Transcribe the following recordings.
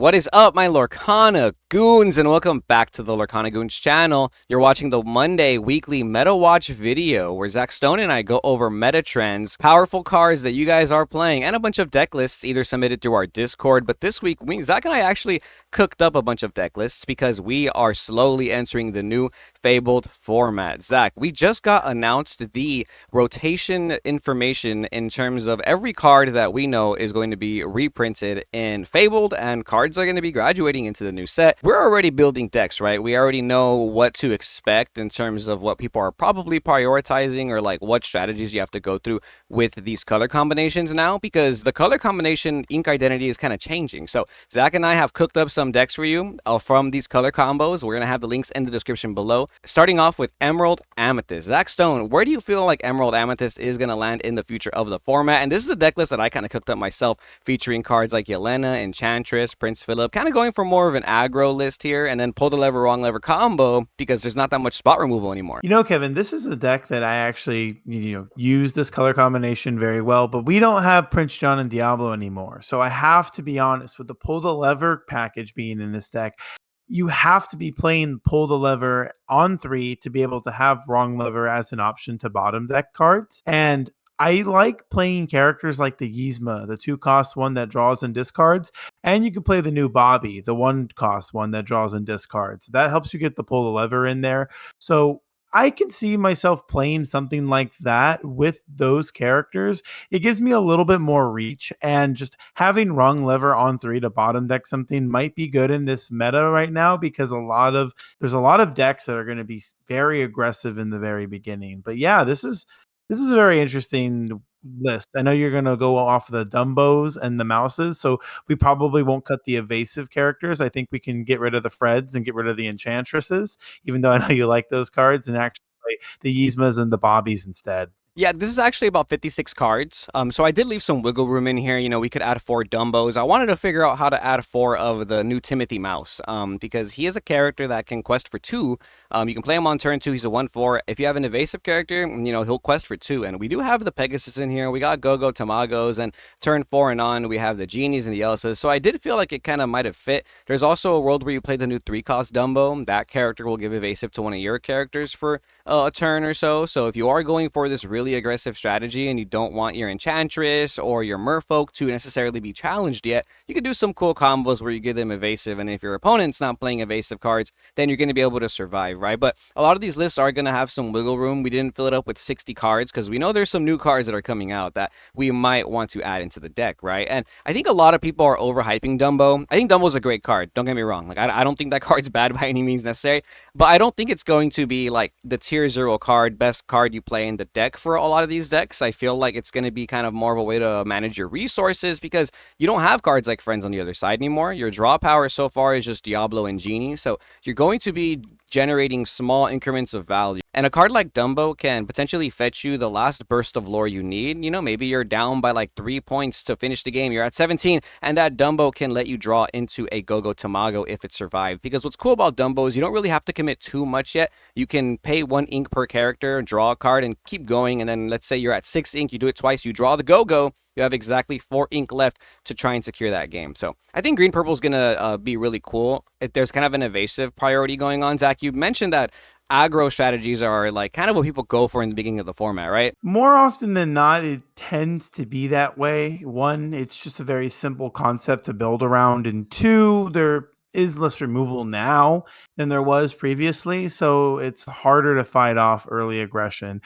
What is up, my Lorcana Goons, and welcome back to the Lorcana Goons channel. You're watching the Monday weekly Meta Watch video, where Zach Stone and I go over meta trends, powerful cards that you guys are playing, and a bunch of deck lists either submitted through our Discord. But this week, Zach and I actually cooked up a bunch of deck lists because we are slowly entering the new fabled format. Zach, we just got announced the rotation information in terms of every card that we know is going to be reprinted in fabled, and cards are going to be graduating into the new set. We're already building decks, right? We already know what to expect in terms of what people are probably prioritizing, or like what strategies you have to go through with these color combinations now, because the color combination ink identity is kind of changing. So Zach and I have cooked up some decks for you from these color combos. We're going to have the links in the description below. Starting off with Emerald Amethyst. Zach Stone, where do you feel like Emerald Amethyst is going to land in the future of the format? And this is a deck list that I kind of cooked up myself, featuring cards like Yelena, Enchantress, Prince Philip, kind of going for more of an aggro list here, and then pull the lever, wrong lever combo, because there's not that much spot removal anymore. You know, Kevin, this is a deck that I actually, use this color combination very well, but we don't have Prince John and Diablo anymore. So I have to be honest, with the pull the lever package being in this deck, you have to be playing pull the lever on 3 to be able to have wrong lever as an option to bottom deck cards. And I like playing characters like the Yzma, the 2-cost one that draws and discards, and you can play the new Bobby, the 1-cost one that draws and discards. That helps you get the pull the lever in there. So I can see myself playing something like that with those characters. It gives me a little bit more reach, and just having wrong lever on 3 to bottom deck something might be good in this meta right now, because there's a lot of decks that are going to be very aggressive in the very beginning. But yeah, this is a very interesting list. I know you're going to go off the Dumbos and the Mouses, so we probably won't cut the evasive characters. I think we can get rid of the Freds and get rid of the Enchantresses, even though I know you like those cards, and actually play the Yzmas and the Bobbies instead. Yeah, this is actually about 56 cards. So I did leave some wiggle room in here. You know, we could add 4 Dumbos. I wanted to figure out how to add 4 of the new Timothy Mouse, because he is a character that can quest for 2. You can play him on turn 2. He's a 1/4. If you have an evasive character, he'll quest for 2. And we do have the Pegasus in here. We got Go-Go Tamagos, and turn 4 and on, we have the Genies and the Elsas. So I did feel like it kind of might have fit. There's also a world where you play the new 3-cost Dumbo. That character will give evasive to one of your characters for a turn or so. So if you are going for this really aggressive strategy and you don't want your Enchantress or your Merfolk to necessarily be challenged yet, you can do some cool combos where you give them evasive, and if your opponent's not playing evasive cards, then you're going to be able to survive, right? But a lot of these lists are going to have some wiggle room. We didn't fill it up with 60 cards because we know there's some new cards that are coming out that we might want to add into the deck, right? And I think a lot of people are overhyping Dumbo. I think Dumbo's a great card, don't get me wrong. Like, I don't think that card's bad by any means necessary, but I don't think it's going to be like the tier 0 card, best card you play in the deck for a lot of these decks. I feel like it's going to be kind of more of a way to manage your resources, because you don't have cards like Friends on the other side anymore. Your draw power so far is just Diablo and Genie, so you're going to be generating small increments of value. And a card like Dumbo can potentially fetch you the last burst of lore you need. Maybe you're down by like 3 points to finish the game. You're at 17, and that Dumbo can let you draw into a Go-Go Tamago if it survived. Because what's cool about Dumbo is you don't really have to commit too much yet. You can pay 1 ink per character, draw a card, and keep going. And then let's say you're at 6 ink, you do it twice, you draw the Go-Go, you have exactly 4 ink left to try and secure that game. So I think green purple is going to be really cool. There's kind of an evasive priority going on. Zach, you mentioned that aggro strategies are like kind of what people go for in the beginning of the format, right? More often than not, it tends to be that way. 1, it's just a very simple concept to build around, and 2, there is less removal now than there was previously, so it's harder to fight off early aggression.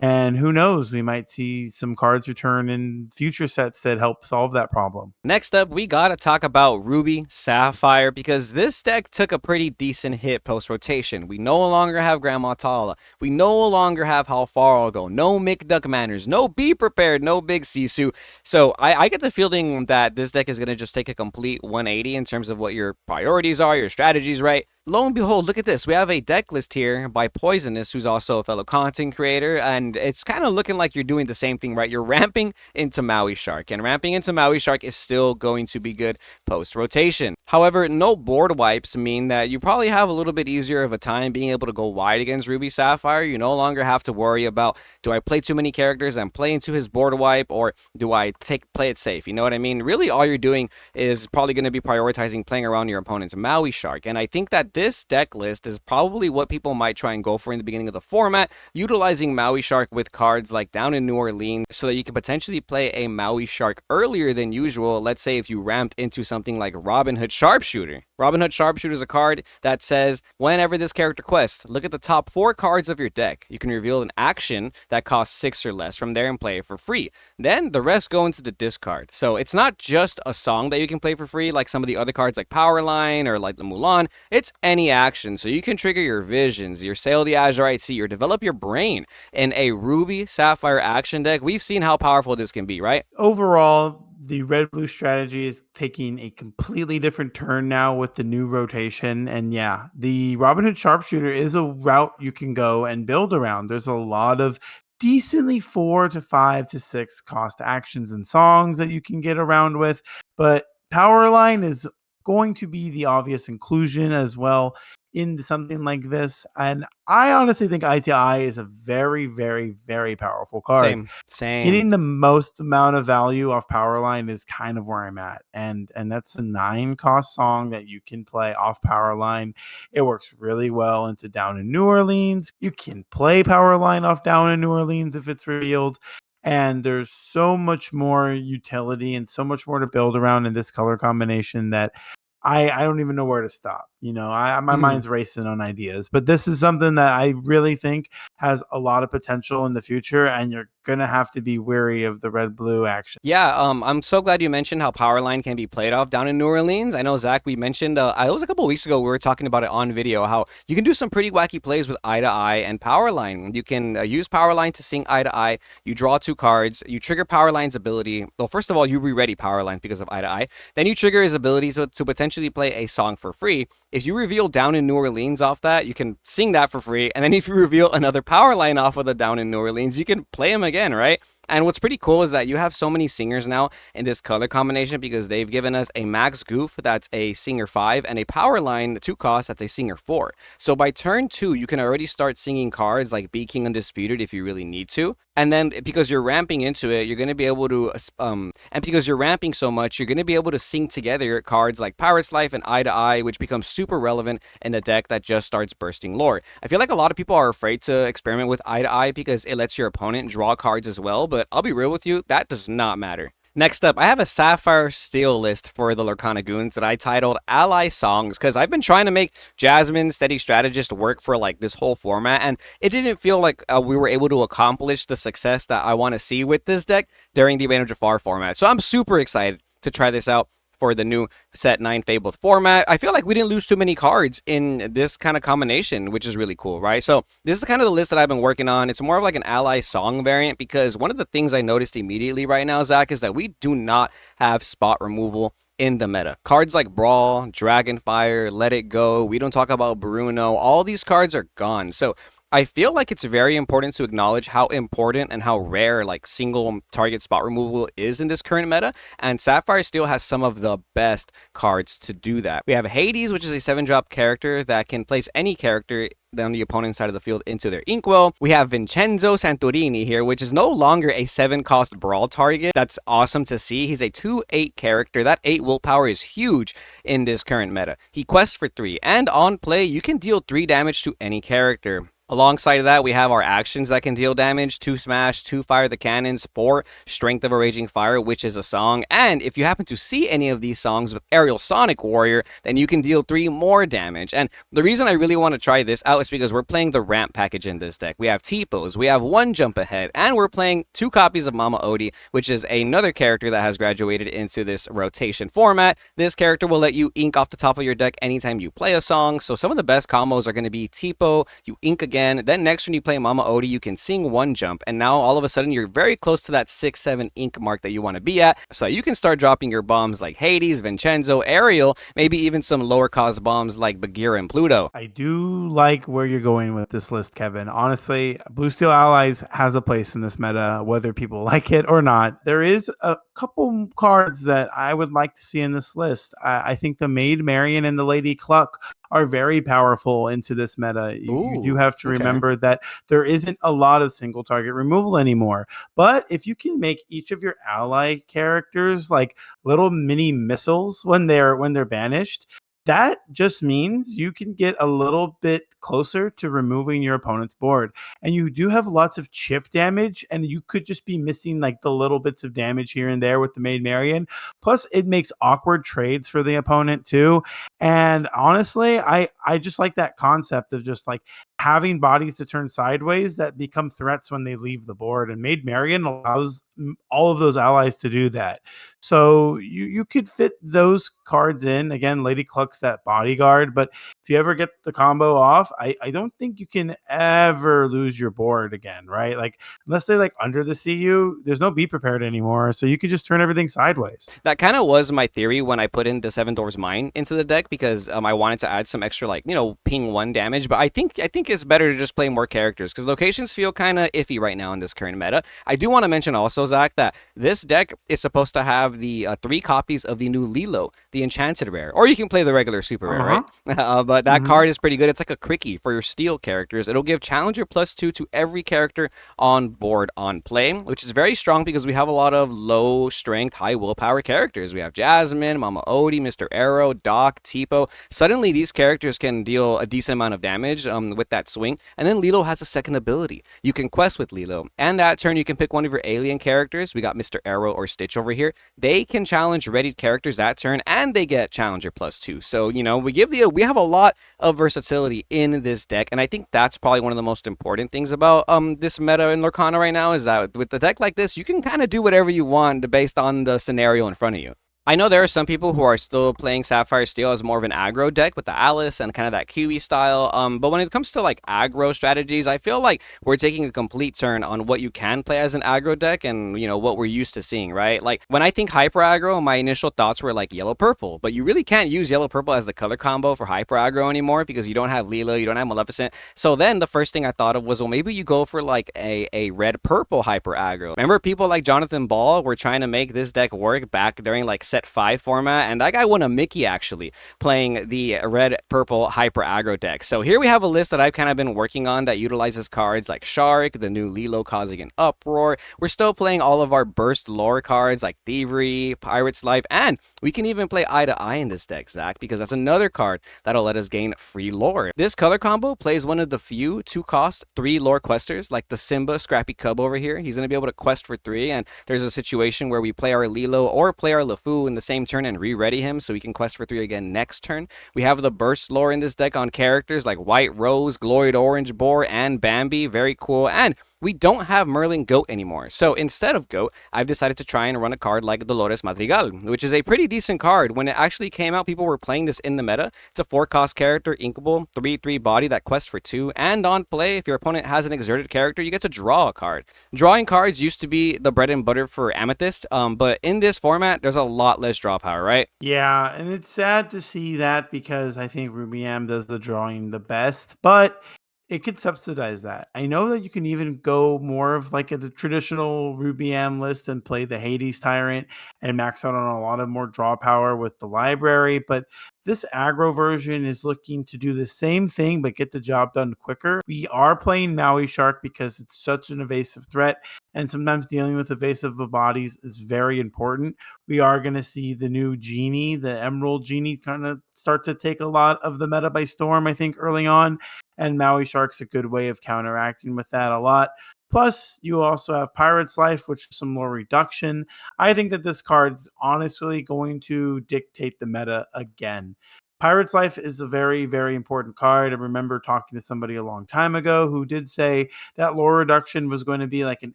And who knows, we might see some cards return in future sets that help solve that problem. Next up, we gotta talk about Ruby Sapphire, because this deck took a pretty decent hit post-rotation. We no longer have Grandma Tala. We no longer have How Far I'll Go. No Mick Duck Manners. No Be Prepared. No Big Sisu. So I get the feeling that this deck is gonna just take a complete 180 in terms of what your priorities are, your strategies, right? lo and behold, look at this. We have a deck list here by Poisonous, who's also a fellow content creator, and it's kind of looking like you're doing the same thing, right? You're ramping into Maui Shark, and ramping into Maui Shark is still going to be good post-rotation. However, no board wipes mean that you probably have a little bit easier of a time being able to go wide against Ruby Sapphire. You no longer have to worry about, do I play too many characters and play into his board wipe, or do I play it safe? You know what I mean? Really, all you're doing is probably going to be prioritizing playing around your opponent's Maui Shark, and I think that this deck list is probably what people might try and go for in the beginning of the format, utilizing Maui Shark with cards like Down in New Orleans so that you can potentially play a Maui Shark earlier than usual. Let's say if you ramped into something like Robin Hood Sharpshooter. Robin Hood Sharpshooter is a card that says, whenever this character quests, look at the top 4 cards of your deck. You can reveal an action that costs 6 or less from there and play it for free. Then the rest go into the discard. So it's not just a song that you can play for free like some of the other cards like Powerline or like the Mulan. It's any action. So you can trigger your visions, your Sail the Azurite Sea, or develop your brain in a Ruby Sapphire action deck. We've seen how powerful this can be, right? Overall, the red-blue strategy is taking a completely different turn now with the new rotation. And yeah, the Robin Hood Sharpshooter is a route you can go and build around. There's a lot of decently 4 to 5 to 6 cost actions and songs that you can get around with. But Powerline is going to be the obvious inclusion as well into something like this. And I honestly think ITI is a very, very, very powerful card. Same. Getting the most amount of value off Powerline is kind of where I'm at. And that's a 9 cost song that you can play off Powerline. It works really well into Down in New Orleans. You can play Powerline off Down in New Orleans if it's revealed. And there's so much more utility and so much more to build around in this color combination that I don't even know where to stop. You know, my mind's racing on ideas, but this is something that I really think has a lot of potential in the future, and you're gonna have to be wary of the red-blue action. Yeah, I'm so glad you mentioned how Powerline can be played off Down in New Orleans. I know, Zach, we mentioned, it was a couple weeks ago, we were talking about it on video, how you can do some pretty wacky plays with Eye to Eye and Powerline. You can use Powerline to sing Eye to Eye, you draw 2 cards, you trigger Powerline's ability. Well, first of all, you re-ready Powerline because of Eye to Eye. Then you trigger his ability to potentially play a song for free. If you reveal Down in New Orleans off that, you can sing that for free. And then if you reveal another Powerline off of the Down in New Orleans, you can play him again, right? And what's pretty cool is that you have so many singers now in this color combination because they've given us a Max Goof that's a singer 5 and a Powerline 2 cost that's a singer 4. So by turn 2, you can already start singing cards like Be King Undisputed if you really need to. And then because you're ramping into it, you're going to be able to, and because you're ramping so much, you're going to be able to sing together cards like Pirate's Life and Eye to Eye, which becomes super relevant in a deck that just starts bursting lore. I feel like a lot of people are afraid to experiment with Eye to Eye because it lets your opponent draw cards as well, but I'll be real with you, that does not matter. Next up, I have a Sapphire Steel list for the Lorcana Goons that I titled Ally Songs because I've been trying to make Jasmine Steady Strategist work for like this whole format, and it didn't feel like we were able to accomplish the success that I want to see with this deck during the Reign of Jafar format. So I'm super excited to try this out for the new set 9 fabled format. I feel like we didn't lose too many cards in this kind of combination, which is really cool, right? So this is kind of the list that I've been working on. It's more of like an ally song variant because one of the things I noticed immediately right now, Zach, is that we do not have spot removal in the meta. Cards like Brawl, Dragonfire, Let It Go, we don't talk about Bruno, all these cards are gone. So I feel like it's very important to acknowledge how important and how rare like single target spot removal is in this current meta, and Sapphire Steel has some of the best cards to do that. We have Hades, which is a 7-drop character that can place any character on the opponent's side of the field into their inkwell. We have Vincenzo Santorini here, which is no longer a 7-cost brawl target. That's awesome to see. He's a 2/8 character. That 8 willpower is huge in this current meta. He quests for 3, and on play, you can deal 3 damage to any character. Alongside of that, we have our actions that can deal damage, 2 smash, 2 fire the cannons, 4 strength of a raging fire, which is a song. And if you happen to see any of these songs with Aerial Sonic Warrior, then you can deal 3 more damage. And the reason I really want to try this out is because we're playing the ramp package in this deck. We have T-pose, we have 1 jump ahead, and we're playing 2 copies of Mama Odie, which is another character that has graduated into this rotation format. This character will let you ink off the top of your deck anytime you play a song. So some of the best combos are going to be T-po, you ink again, again. Then next when you play Mama Odie, you can sing one jump, and now all of a sudden you're very close to that 6-7 ink mark that you want to be at. So you can start dropping your bombs like Hades, Vincenzo, Ariel, maybe even some lower cost bombs like Bagheera and Pluto. I do like where you're going with this list, Kevin. Honestly, Blue Steel Allies has a place in this meta, whether people like it or not. There is a couple cards that I would like to see in this list. I think the Maid Marian and the Lady Cluck are very powerful into this meta. You do Ooh, have to okay. remember that there isn't a lot of single target removal anymore. But if you can make each of your ally characters like little mini missiles when they're banished, that just means you can get a little bit closer to removing your opponent's board. And you do have lots of chip damage, and you could just be missing like the little bits of damage here and there with the Maid Marian. Plus, it makes awkward trades for the opponent too. And honestly, I just like that concept of just like having bodies to turn sideways that become threats when they leave the board. And Maid Marian allows all of those allies to do that. So you could fit those cards in. Again, Lady Cluck's that bodyguard, but if you ever get the combo off, I don't think you can ever lose your board again, right? Like unless they like under the CU, there's no be prepared anymore. So you could just turn everything sideways. That kind of was my theory when I put in the Seven Dwarfs Mine into the deck because I wanted to add some extra like ping one damage. But I think it's better to just play more characters because locations feel kind of iffy right now in this current meta. I do want to mention also, Zach, that this deck is supposed to have the 3 copies of the new Lilo, the Enchanted Rare, or you can play the regular Super Rare, Uh-huh. right? But that Mm-hmm. card is pretty good. It's like a Cricky for your Steel characters. It'll give Challenger +2 to every character on board on play, which is very strong because we have a lot of low strength, high willpower characters. We have Jasmine, Mama Odie, Mr. Arrow, Doc, Tipo. Suddenly, these characters can deal a decent amount of damage with that swing. And then Lilo has a second ability. You can quest with Lilo. And that turn, you can pick one of your alien characters. We got Mr. Arrow or Stitch over here. They can challenge ready characters that turn, and they get Challenger +2. So, we have a lot of versatility in this deck, and I think that's probably one of the most important things about this meta in Lorcana right now is that with the deck like this, you can kind of do whatever you want based on the scenario in front of you. I know there are some people who are still playing Sapphire Steel as more of an aggro deck with the Alice and kind of that QE style. But when it comes to like aggro strategies, I feel like we're taking a complete turn on what you can play as an aggro deck and what we're used to seeing, right? Like when I think hyper aggro, my initial thoughts were like yellow purple, but you really can't use yellow purple as the color combo for hyper aggro anymore because you don't have Lila, you don't have Maleficent. So then the first thing I thought of was, well, maybe you go for like a red purple hyper aggro. Remember people like Jonathan Ball were trying to make this deck work back during like set 5 format, and that guy won a Mickey actually playing the red purple hyper aggro deck. So here we have a list that I've kind of been working on that utilizes cards like Shark, the new Lilo causing an uproar. We're still playing all of our burst lore cards like Thievery, Pirate's Life, and we can even play Eye to Eye in this deck, Zach, because that's another card that'll let us gain free lore. This color combo plays one of the few 2-cost 3 lore questers, like the Simba Scrappy Cub over here. He's going to be able to quest for 3, and there's a situation where we play our Lilo or play our LeFou in the same turn and re-ready him so we can quest for 3 again next turn. We have the burst lore in this deck on characters like White Rose, Gloried Orange Boar, and Bambi. Very cool. And we don't have Merlin Goat anymore. So instead of Goat, I've decided to try and run a card like Dolores Madrigal, which is a pretty decent card. When it actually came out, people were playing this in the meta. It's a 4-cost character, inkable, 3/3 body that quests for 2. And on play, if your opponent has an exerted character, you get to draw a card. Drawing cards used to be the bread and butter for Amethyst, but in this format, there's a lot less draw power, right? Yeah, and it's sad to see that because I think Ruby M does the drawing the best, but it could subsidize that. I know that you can even go more of like the traditional Ruby M list and play the Hades Tyrant and max out on a lot of more draw power with the library, but this aggro version is looking to do the same thing but get the job done quicker. We are playing Maui Shark because it's such an evasive threat, and sometimes dealing with evasive bodies is very important. We are going to see the new Genie, the Emerald Genie, kind of start to take a lot of the meta by storm, I think, early on. And Maui Shark's a good way of counteracting with that a lot. Plus, you also have Pirate's Life, which is some more reduction. I think that this card's honestly going to dictate the meta again. Pirate's Life is a very, very important card. I remember talking to somebody a long time ago who did say that lore reduction was going to be like an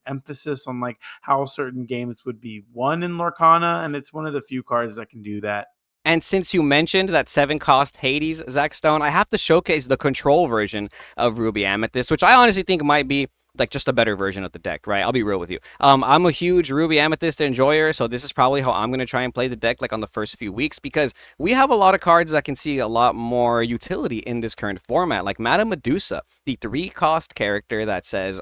emphasis on like how certain games would be won in Lorcana, and it's one of the few cards that can do that. And since you mentioned that 7 cost Hades, Zach Stone, I have to showcase the control version of Ruby Amethyst, which I honestly think might be like just a better version of the deck, right? I'll be real with you. I'm a huge Ruby Amethyst enjoyer, so this is probably how I'm gonna try and play the deck like on the first few weeks because we have a lot of cards that can see a lot more utility in this current format, like Madame Medusa, the 3 cost character that says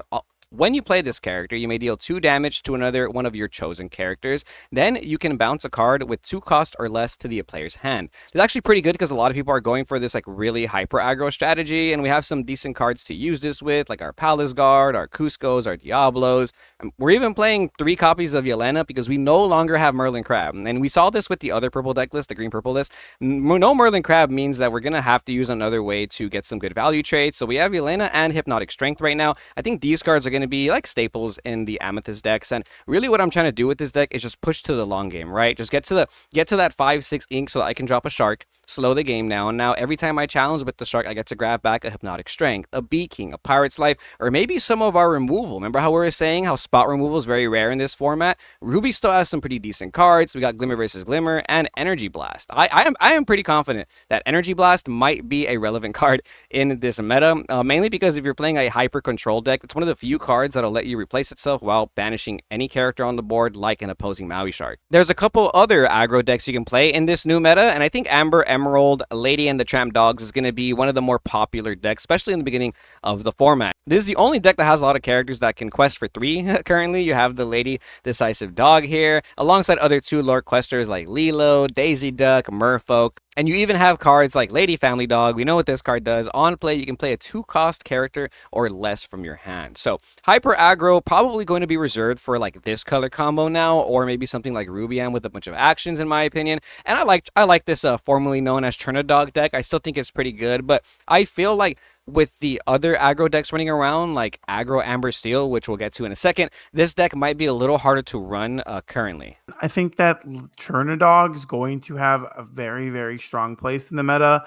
when you play this character, you may deal 2 damage to another one of your chosen characters. Then you can bounce a card with 2 cost or less to the player's hand. It's actually pretty good because a lot of people are going for this like really hyper aggro strategy, and we have some decent cards to use this with, like our Palace Guard, our Cuscos, our Diablos. We're even playing 3 copies of Yelena because we no longer have Merlin Crab. And we saw this with the other purple deck list, the green purple list. No Merlin Crab means that we're going to have to use another way to get some good value trades. So we have Yelena and Hypnotic Strength right now. I think these cards are going to be like staples in the Amethyst decks. And really what I'm trying to do with this deck is just push to the long game, right? Just get to that 5-6 ink so that I can drop a shark, slow the game down. Now every time I challenge with the shark, I get to grab back a Hypnotic Strength, a Bee King, a Pirate's Life, or maybe some of our removal. Remember how we were saying how spot removal is very rare in this format? Ruby still has some pretty decent cards. We got Glimmer versus Glimmer and Energy Blast. I am pretty confident that Energy Blast might be a relevant card in this meta, mainly because if you're playing a hyper control deck, it's one of the few cards that'll let you replace itself while banishing any character on the board like an opposing Maui Shark. There's a couple other aggro decks you can play in this new meta, and I think Amber Emerald, Lady and the Tramp Dogs is going to be one of the more popular decks, especially in the beginning of the format. This is the only deck that has a lot of characters that can quest for 3 currently. You have the Lady Decisive Dog here, alongside other 2 lore questers like Lilo, Daisy Duck, Merfolk. And you even have cards like Lady Family Dog. We know what this card does. On play, you can play a 2-cost character or less from your hand. So hyper aggro probably going to be reserved for like this color combo now, or maybe something like Rubian with a bunch of actions, in my opinion. And I like this formerly known as Trinidog deck. I still think it's pretty good, but I feel like with the other aggro decks running around, like Aggro Amber Steel, which we'll get to in a second, this deck might be a little harder to run currently. I think that Chernodog is going to have a very, very strong place in the meta.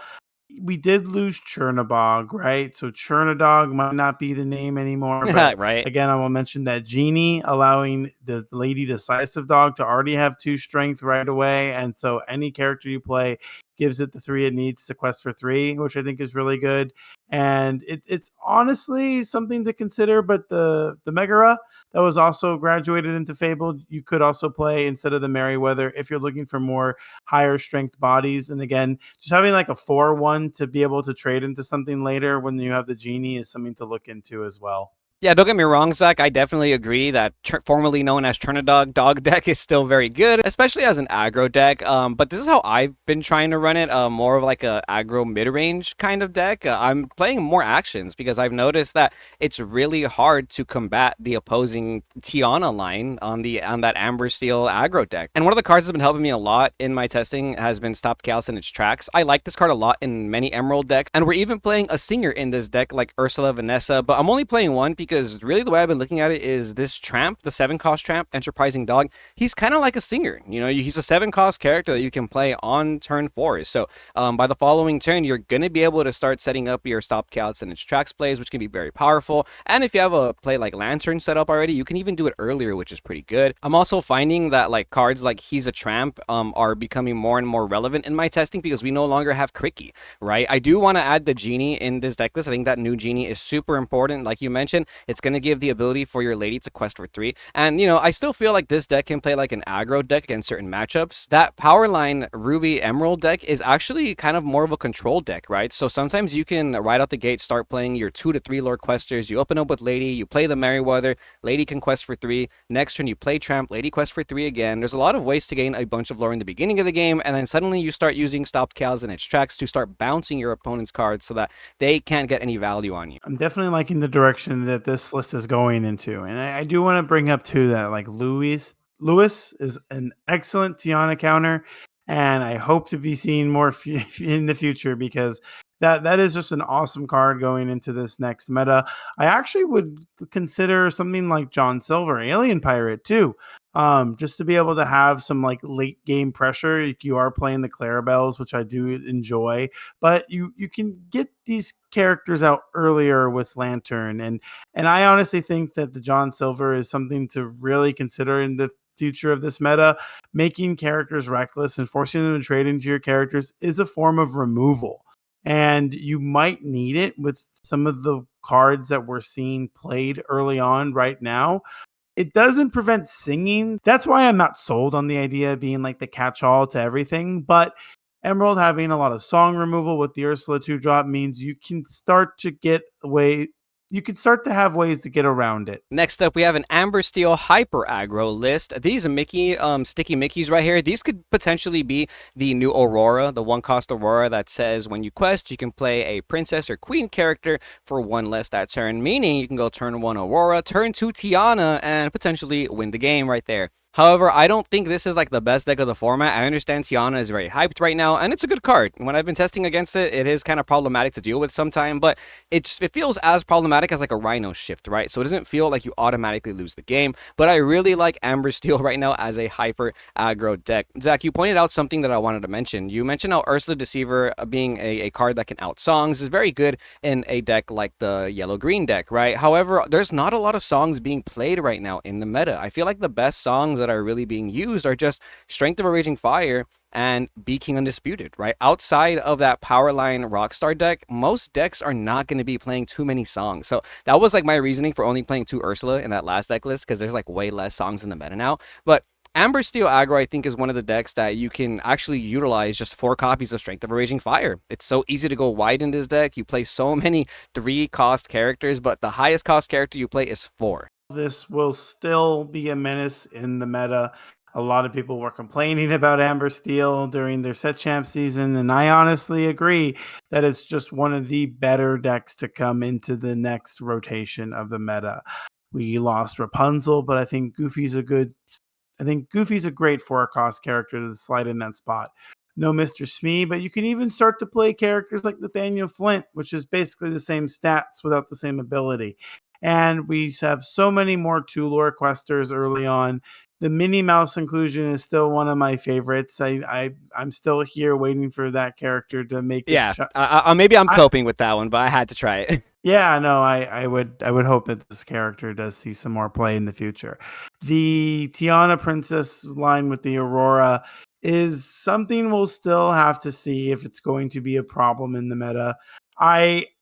We did lose Chernabog, right? So Chernodog might not be the name anymore. But Right? again, I will mention that Genie allowing the Lady Decisive Dog to already have 2 strength right away. And so any character you play gives it the 3 it needs to quest for 3, which I think is really good. And it's honestly something to consider. But the Megara that was also graduated into Fabled, you could also play instead of the Merryweather if you're looking for more higher strength bodies. And again, just having like a 4-1 to be able to trade into something later when you have the Genie is something to look into as well. Yeah, don't get me wrong, Zach. I definitely agree that formerly known as Trinidad Dog deck is still very good, especially as an aggro deck. But this is how I've been trying to run it, more of like a aggro mid-range kind of deck. I'm playing more actions because I've noticed that it's really hard to combat the opposing Tiana line on that Amber Steel aggro deck. And one of the cards that's been helping me a lot in my testing has been Stop Chaos in its tracks. I like this card a lot in many Emerald decks, and we're even playing a singer in this deck like Ursula Vanessa, but I'm only playing one because really the way I've been looking at it is this Tramp, the 7-cost Tramp, Enterprising Dog, he's kind of like a singer. You know, he's a 7-cost character that you can play on turn 4. So by the following turn, you're going to be able to start setting up your Stop Chaos and its tracks plays, which can be very powerful. And if you have a play like Lantern set up already, you can even do it earlier, which is pretty good. I'm also finding that like cards like He's a Tramp are becoming more and more relevant in my testing because we no longer have Cricky, right? I do want to add the Genie in this deck list. I think that new Genie is super important. Like you mentioned, it's going to give the ability for your lady to quest for 3. And, you know, I still feel like this deck can play like an aggro deck against certain matchups. That Powerline Ruby Emerald deck is actually kind of more of a control deck, right? So sometimes you can, right out the gate, start playing your 2 to 3 lore questers. You open up with Lady, you play the Merryweather, Lady can quest for 3. Next turn, you play Tramp, Lady quest for 3 again. There's a lot of ways to gain a bunch of lore in the beginning of the game, and then suddenly you start using Stopped Cows and its tracks to start bouncing your opponent's cards so that they can't get any value on you. I'm definitely liking the direction that this list is going into. And I do want to bring up too that like Lewis is an excellent Tiana counter, and I hope to be seeing more in the future because that is just an awesome card going into this next meta. I actually would consider something like John Silver, Alien Pirate too. Just to be able to have some like late game pressure. You are playing the Clarabelles, which I do enjoy, but you can get these characters out earlier with Lantern, and I honestly think that the John Silver is something to really consider in the future of this meta, making characters reckless and forcing them to trade into your characters is a form of removal. And you might need it with some of the cards that we're seeing played early on right now. It doesn't prevent singing. That's why I'm not sold on the idea of being like the catch-all to everything. But Emerald having a lot of song removal with the Ursula 2 drop means you can start to have ways to get around it. Next up, we have an Amber Steel Hyper Aggro list. These Sticky Mickeys right here, these could potentially be the new Aurora, the one-cost Aurora that says when you quest, you can play a princess or queen character for one less that turn, meaning you can go turn 1 Aurora, turn 2 Tiana, and potentially win the game right there. However, I don't think this is like the best deck of the format. I understand Tiana is very hyped right now, and it's a good card. When I've been testing against it, it is kind of problematic to deal with sometimes, but it feels as problematic as like a Rhino Shift, right? So it doesn't feel like you automatically lose the game, but I really like Amber Steel right now as a hyper aggro deck. Zach, you pointed out something that I wanted to mention. You mentioned how Ursula Deceiver being a card that can out songs is very good in a deck like the yellow-green deck, right? However, there's not a lot of songs being played right now in the meta. I feel like the best songs that are really being used are just Strength of a Raging Fire and Be King Undisputed, right? Outside of that Powerline Rockstar deck, most decks are not going to be playing too many songs. So that was like my reasoning for only playing 2 Ursula in that last deck list, because there's like way less songs in the meta now. But Amber Steel Aggro, I think, is one of the decks that you can actually utilize just 4 copies of Strength of a Raging Fire. It's so easy to go wide in this deck. You play so many 3-cost characters, but the highest cost character you play is 4. This will still be a menace in the meta. A lot of people were complaining about Amber Steel during their set champ season, and I honestly agree that it's just one of the better decks to come into the next rotation of the meta. We lost Rapunzel, but I think Goofy's a great 4-cost character to slide in that spot. No Mr. Smee, but you can even start to play characters like Nathaniel Flint, which is basically the same stats without the same ability. And we have so many more 2 lore questers early on. The Minnie Mouse inclusion is still one of my favorites. I'm still here waiting for that character to make Yeah, its maybe I'm coping with that one, but I had to try it. Yeah, no, I would hope that this character does see some more play in the future. The Tiana Princess line with the Aurora is something we'll still have to see if it's going to be a problem in the meta.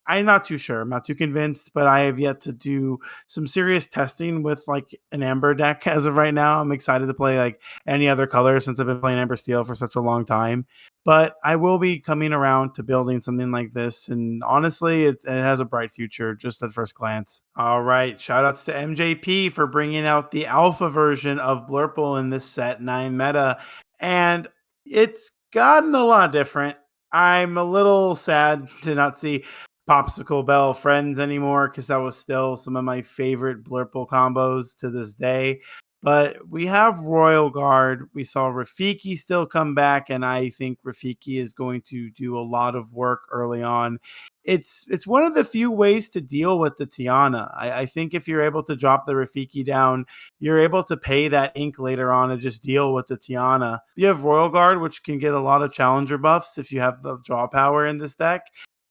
I'm not too sure. I'm not too convinced, but I have yet to do some serious testing with like an Amber deck as of right now. I'm excited to play like any other color since I've been playing Amber Steel for such a long time. But I will be coming around to building something like this. And honestly, it has a bright future just at first glance. All right. Shout outs to MJP for bringing out the alpha version of Blurple in this set 9 meta. And it's gotten a lot different. I'm a little sad to not see Popsicle Bell Friends anymore, because that was still some of my favorite Blurple combos to this day. But we have Royal Guard. We saw Rafiki still come back, and I think Rafiki is going to do a lot of work early on. It's one of the few ways to deal with the Tiana. I think if you're able to drop the Rafiki down, you're able to pay that ink later on and just deal with the Tiana. You have Royal Guard, which can get a lot of challenger buffs if you have the draw power in this deck.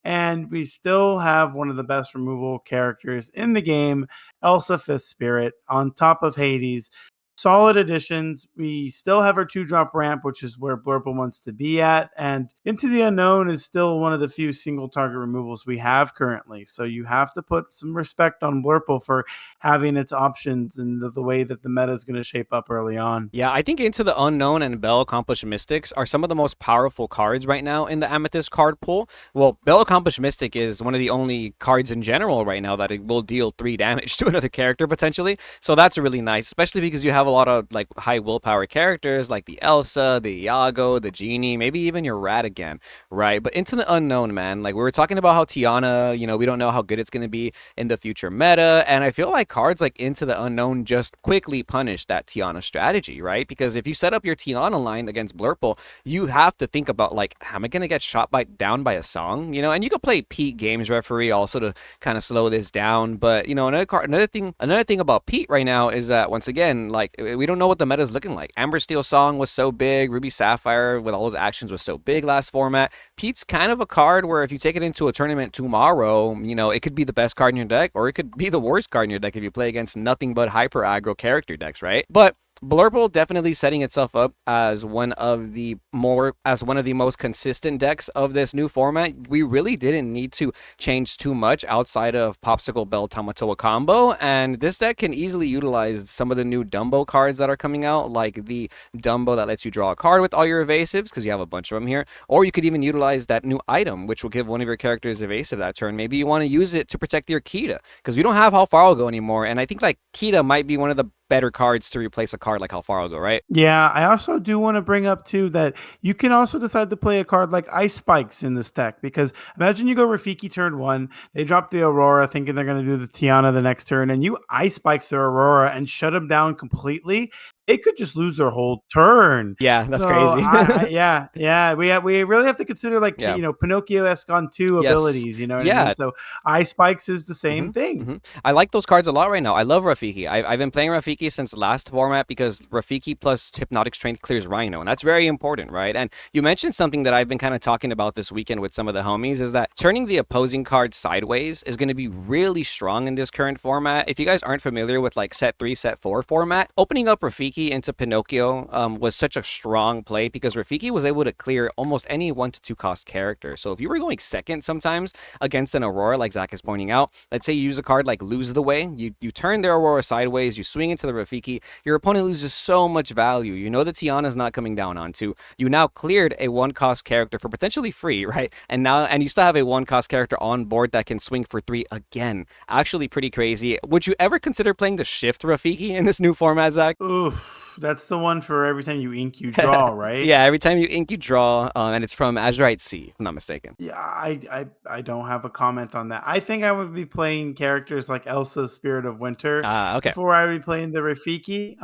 And we still have one of the best removal characters in the game, Elsa Fifth Spirit, on top of Hades. Solid additions. We still have our 2-drop ramp, which is where Blurple wants to be at. And Into the Unknown is still one of the few single target removals we have currently. So you have to put some respect on Blurple for having its options and the way that the meta is going to shape up early on. Yeah, I think Into the Unknown and Bell Accomplished Mystics are some of the most powerful cards right now in the Amethyst card pool. Well, Bell Accomplished Mystic is one of the only cards in general right now that it will deal 3 damage to another character potentially. So that's really nice, especially because you have a lot of like high willpower characters like the Elsa, the Iago, the Genie, maybe even your Rat again, right? But Into the Unknown, man, like we were talking about how Tiana, we don't know how good it's going to be in the future meta, and I feel like cards like Into the Unknown just quickly punish that Tiana strategy, right? Because if you set up your Tiana line against Blurple, you have to think about like, am I going to get shot down by a song? And you could play Pete Games Referee also to kind of slow this down. But another thing about Pete right now is that once again, like we don't know what the meta is looking like. Amber Steel Song was so big, Ruby Sapphire with all those actions was so big last format. Pete's kind of a card where if you take it into a tournament tomorrow, it could be the best card in your deck, or it could be the worst card in your deck if you play against nothing but hyper aggro character decks, right? But Blurple definitely setting itself up as one of the most consistent decks of this new format. We really didn't need to change too much outside of Popsicle Bell Tamatoa combo, and this deck can easily utilize some of the new Dumbo cards that are coming out, like the Dumbo that lets you draw a card with all your evasives, because you have a bunch of them here, or you could even utilize that new item, which will give one of your characters evasive that turn. Maybe you want to use it to protect your Kita, because we don't have How Far I'll Go anymore, and I think like Kita might be one of the better cards to replace a card like How Far I'll Go, right? Yeah, I also do want to bring up too that you can also decide to play a card like Ice Spikes in this deck, because imagine you go Rafiki turn one, they drop the Aurora thinking they're going to do the Tiana the next turn, and you Ice Spikes their Aurora and shut them down completely. They could just lose their whole turn. Yeah, that's So crazy. yeah, we really have to consider like Yeah. Pinocchio esque on two Yes. abilities. You know what I mean? Yeah. So Ice Spikes is the same hmm thing. I like those cards a lot right now. I love Rafiki. I've been playing Rafiki since last format because Rafiki plus Hypnotic Strength clears Rhino, and that's very important, right? And you mentioned something that I've been kind of talking about this weekend with some of the homies is that turning the opposing card sideways is going to be really strong in this current format. If you guys aren't familiar with like set 3, set 4 format, opening up Rafiki into Pinocchio was such a strong play because Rafiki was able to clear almost any 1 to 2 cost character. So if you were going second sometimes against an Aurora, like Zach is pointing out, let's say you use a card like Lose the Way, you turn their Aurora sideways, you swing into the Rafiki, your opponent loses so much value. You know the Tiana's not coming down onto. You now cleared a 1 cost character for potentially free, right? And you still have a 1 cost character on board that can swing for 3 again. Actually pretty crazy. Would you ever consider playing the Shift Rafiki in this new format, Zach? Oof, that's the one for every time you ink, you draw, right? Yeah, every time you ink, you draw, and it's from Azurite Sea, if I'm not mistaken. Yeah, I don't have a comment on that. I think I would be playing characters like Elsa's Spirit of Winter Ah, okay. before I would be playing the Rafiki.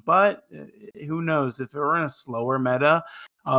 But who knows if we're in a slower meta,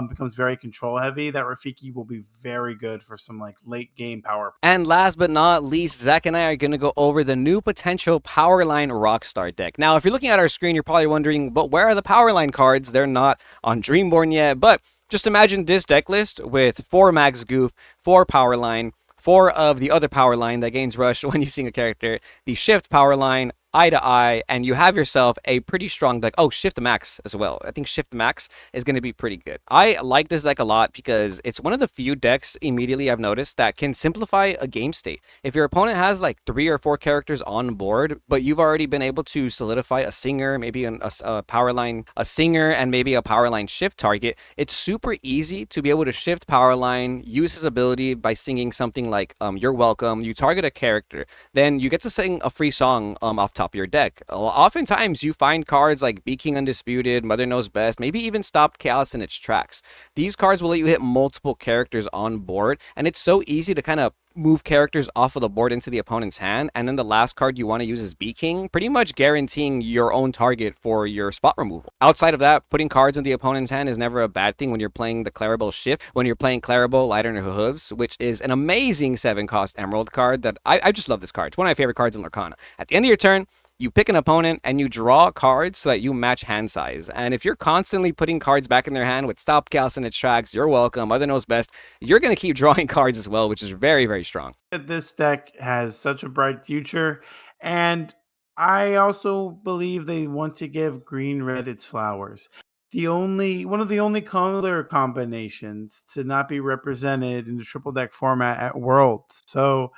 becomes very control heavy. That Rafiki will be very good for some like late game power. And last but not least, Zach and I are going to go over the new potential Powerline Rockstar deck. Now, if you're looking at our screen, you're probably wondering, but where are the Powerline cards? They're not on Dreamborn yet. But just imagine this deck list with 4 Max Goof, 4 Powerline, 4 of the other Powerline that gains Rush when you sing a character, the Shift Powerline, eye to eye, and you have yourself a pretty strong deck. Oh, Shift Max as well. I think Shift Max is going to be pretty good. I like this deck a lot because it's one of the few decks immediately I've noticed that can simplify a game state. If your opponent has like 3 or 4 characters on board, but you've already been able to solidify a singer, maybe a power line, a singer, and maybe a power line shift target, it's super easy to be able to shift power line, use his ability by singing something like You're Welcome, you target a character, then you get to sing a free song off top of your deck. Oftentimes, you find cards like Be King Undisputed, Mother Knows Best, maybe even Stop Chaos in its tracks. These cards will let you hit multiple characters on board, and it's so easy to kind of move characters off of the board into the opponent's hand, and then the last card you want to use is Be King, pretty much guaranteeing your own target for your spot removal. Outside of that, putting cards in the opponent's hand is never a bad thing when you're playing the Clarabelle Shift, when you're playing Clarabelle Lighter in Her Hooves, which is an amazing 7-cost Emerald card that I just love this card. It's one of my favorite cards in Lorcana. At the end of your turn, you pick an opponent and you draw cards so that you match hand size. And if you're constantly putting cards back in their hand with Stop Chaos in its tracks, You're Welcome, Other Knows Best, you're going to keep drawing cards as well, which is very, very strong. This deck has such a bright future, and I also believe they want to give green red its flowers. The only one of the only color combinations to not be represented in the triple deck format at Worlds. So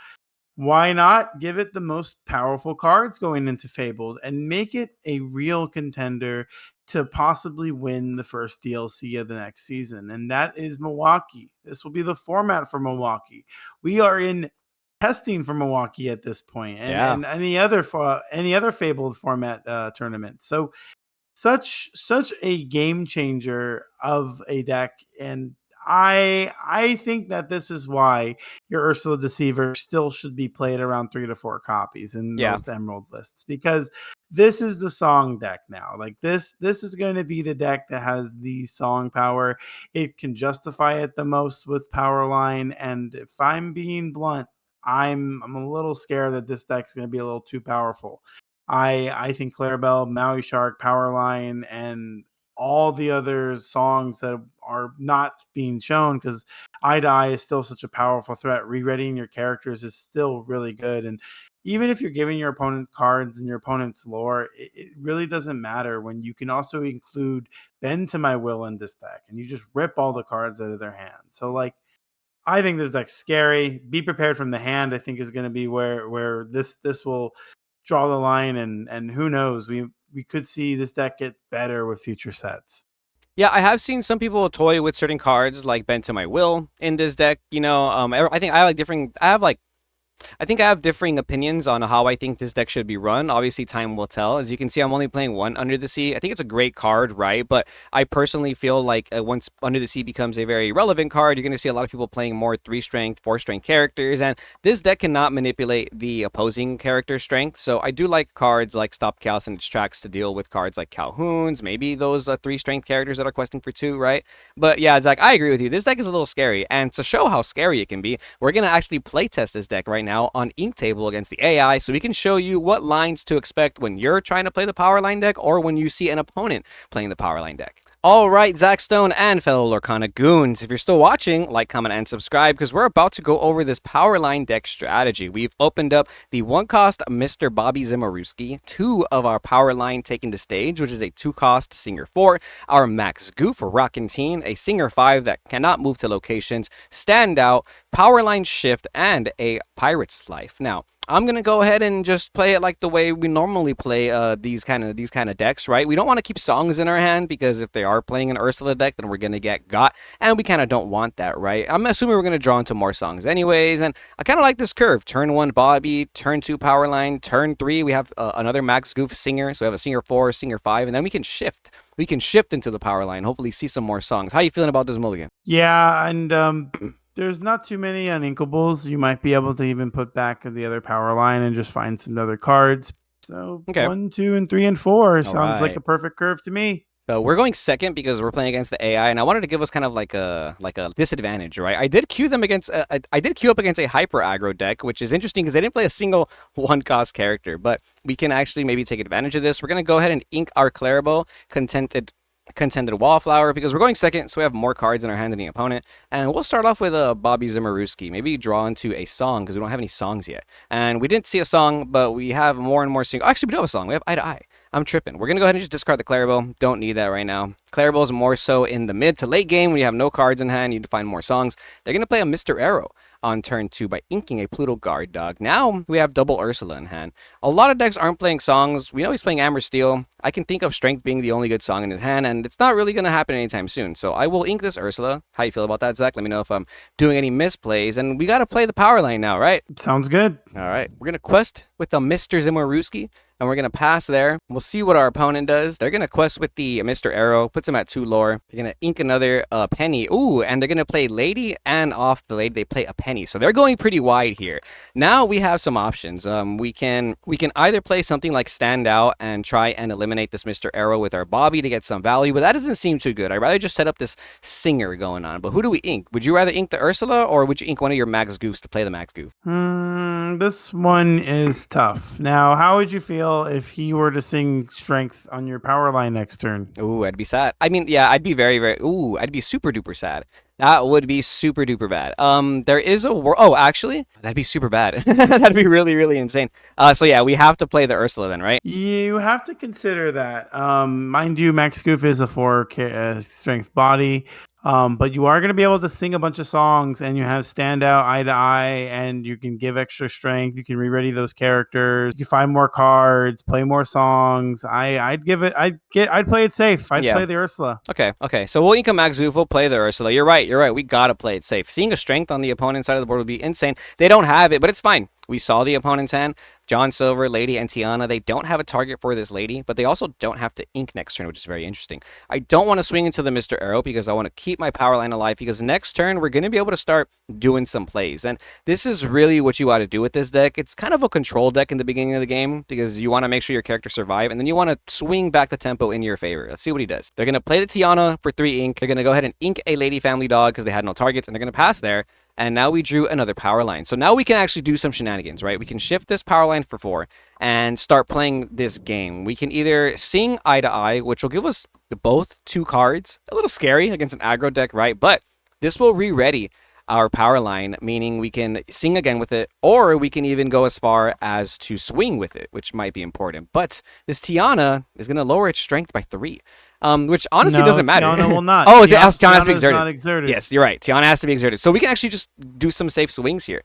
why not give it the most powerful cards going into Fabled and make it a real contender to possibly win the first DLC of the next season? And that is Milwaukee. This will be the format for Milwaukee. We are in testing for Milwaukee at this point, Yeah. and any other Fabled format tournament. So such a game changer of a deck, and I think that this is why your Ursula Deceiver still should be played around 3 to 4 copies in Yeah. most Emerald lists, because this is the song deck now. Like this is going to be the deck that has the song power. It can justify it the most with Powerline, and if I'm being blunt, I'm a little scared that this deck's going to be a little too powerful. I think Clarabelle, Maui Shark, Powerline, and all the other songs that are not being shown, because Eye to Eye is still such a powerful threat. Rereading your characters is still really good, and even if you're giving your opponent cards and your opponent's lore, it really doesn't matter when you can also include bend to my will in this deck and you just rip all the cards out of their hand. So like I think this deck's scary. Be prepared from the hand, I think, is going to be where this will draw the line, and who knows, we could see this deck get better with future sets. Yeah, I have seen some people toy with certain cards like Bend to My Will in this deck. I think I like different. I think I have differing opinions on how I think this deck should be run. Obviously, time will tell. As you can see, I'm only playing one Under the Sea. I think it's a great card, right? But I personally feel like once Under the Sea becomes a very relevant card, you're going to see a lot of people playing more 3-strength, 4-strength characters. And this deck cannot manipulate the opposing character's strength. So I do like cards like Stop Chaos and its tracks to deal with cards like Calhoun's, maybe those 3-strength characters that are questing for 2, right? But yeah, Zach, I agree with you. This deck is a little scary. And to show how scary it can be, we're going to actually playtest this deck right now on Ink Table against the AI, so we can show you what lines to expect when you're trying to play the Powerline deck or when you see an opponent playing the Powerline deck. All right, Zach Stone and fellow Lorcana Goons, if you're still watching, like, comment, and subscribe because we're about to go over this Powerline deck strategy. We've opened up the 1-cost Mr. Bobby Zimmerowski, 2 of our Powerline taking the stage, which is a 2-cost Singer 4, our Max Goof Rockin' Teen, a Singer 5 that cannot move to locations, Standout, Powerline Shift, and a Pirate's Life. Now, I'm gonna go ahead and just play it like the way we normally play these kind of decks, right? We don't want to keep songs in our hand because if they are playing an Ursula deck, then we're gonna get got, and we kind of don't want that, right? I'm assuming we're gonna draw into more songs anyways, and I kind of like this curve. Turn 1 Bobby, turn 2 Powerline, turn 3 we have another Max Goof Singer, so we have a Singer 4, Singer 5, and then we can shift. We can shift into the Powerline. Hopefully, see some more songs. How you feeling about this mulligan? Yeah, and there's not too many uninkables. You might be able to even put back the other power line and just find some other cards. So Okay. 1, 2, and 3, and 4 sounds like right. a perfect curve to me. So we're going second because we're playing against the AI, and I wanted to give us kind of like a disadvantage, right? I did queue them against I did queue up against a hyper aggro deck, which is interesting because they didn't play a single 1-cost character, but we can actually maybe take advantage of this. We're gonna go ahead and ink our Clarabelle, Contented Wallflower, because we're going second, so we have more cards in our hand than the opponent. And we'll start off with Bobby Zimmerowski. Maybe draw into a song because we don't have any songs yet. And we didn't see a song, but we have more and more singles. Actually, we do have a song. We have Eye to Eye. I'm tripping. We're going to go ahead and just discard the Clarabelle. Don't need that right now. Clarabelle is more so in the mid to late game when you have no cards in hand. You need to find more songs. They're going to play a Mr. Arrow on turn 2 by inking a Pluto Guard Dog. Now we have double Ursula in hand. A lot of decks aren't playing songs. We know he's playing Amber Steel. I can think of Strength being the only good song in his hand, and it's not really going to happen anytime soon. So I will ink this Ursula. How you feel about that, Zach? Let me know if I'm doing any misplays. And we got to play the power line now, right? Sounds good. All right. We're going to quest with the Mr. Zimmerowski, and we're going to pass there. We'll see what our opponent does. They're going to quest with the Mr. Arrow, puts him at 2 lore. They're going to ink another penny. Ooh, and they're going to play Lady, and off the Lady, they play a penny. So they're going pretty wide here. Now we have some options. We can either play something like Stand Out and try and eliminate this Mr. Arrow with our Bobby to get some value, but that doesn't seem too good. I'd rather just set up this Singer going on. But who do we ink? Would you rather ink the Ursula, or would you ink one of your Max Goofs to play the Max Goof? This one is tough. Now, how would you feel if he were to sing Strength on your power line next turn? Ooh, I'd be sad. I mean, yeah, I'd be very, very. Ooh, I'd be super duper sad. That would be super duper bad. There is a oh, actually, that'd be super bad. That'd be really, really insane. So yeah, we have to play the Ursula then, right? You have to consider that. Mind you, Max Goof is a 4 strength body. But you are going to be able to sing a bunch of songs, and you have Standout, Eye to Eye, and you can give extra strength. You can re-ready those characters. You can find more cards, play more songs. I'd play it safe. I'd play the Ursula. Okay. So we'll ink a Max Goof. We'll play the Ursula. You're right. We gotta play it safe. Seeing a strength on the opponent's side of the board would be insane. They don't have it, but it's fine. We saw the opponent's hand. John Silver, Lady, and Tiana. They don't have a target for this Lady, but they also don't have to ink next turn, which is very interesting. I don't want to swing into the Mr. Arrow because I want to keep my power line alive, because next turn we're going to be able to start doing some plays. And this is really what you ought to do with this deck. It's kind of a control deck in the beginning of the game because you want to make sure your characters survive, and then you want to swing back the tempo in your favor. Let's see what he does. They're going to play the Tiana for 3 ink. They're going to go ahead and ink a Lady Family Dog because they had no targets, and they're going to pass there. And now we drew another power line. So now we can actually do some shenanigans, right? We can shift this power line for 4 and start playing this game. We can either sing Eye to Eye, which will give us both 2 cards. A little scary against an aggro deck, right? But this will re-ready our power line, meaning we can sing again with it, or we can even go as far as to swing with it, which might be important. But this Tiana is going to lower its strength by 3. Which honestly No, doesn't matter. Tiana will not. Oh, Tiana, Tiana has to be Tiana's exerted. not exerted. Yes, you're right. Tiana has to be exerted. So we can actually just do some safe swings here.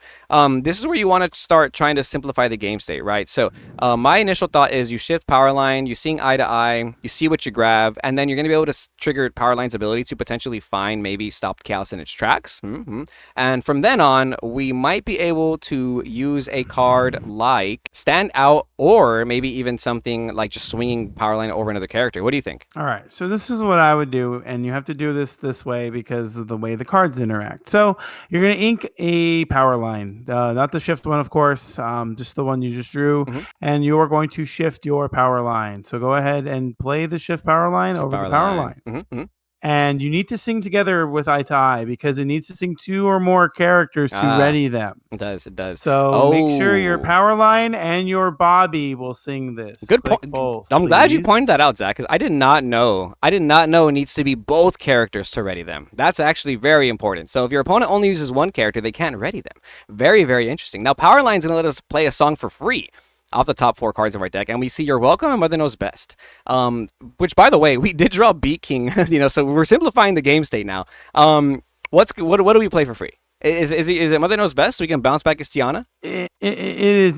This is where you want to start trying to simplify the game state, right? So my initial thought is you shift power line, you sing eye to eye, you see what you grab, and then you're going to be able to trigger power line's ability to potentially find maybe stop chaos in its tracks. And from then on, we might be able to use a card like Stand Out, or maybe even something like just swinging power line over another character. What do you think? All right, so this is what I would do, and you have to do this way because of the way the cards interact. So you're going to ink a power line, not the shift one, of course, just the one you just drew, and you are going to shift your power line. So go ahead and play the shift power line over the power line. And you need to sing together with eye to eye because it needs to sing 2 or more characters to ready them. It does. It does. So make sure your power line and your Bobby will sing this. Good point. Both. I'm glad you pointed that out, Zach, because I did not know. I did not know it needs to be both characters to ready them. That's actually very important. So if your opponent only uses one character, they can't ready them. Very, very interesting. Now, power line's gonna let us play a song for free off the top 4 cards of our deck, and we see You're Welcome and Mother Knows Best. Which, by the way, we did draw Beat King, so we're simplifying the game state now. What do we play for free? Is it Mother Knows Best? So we can bounce back as Tiana? It is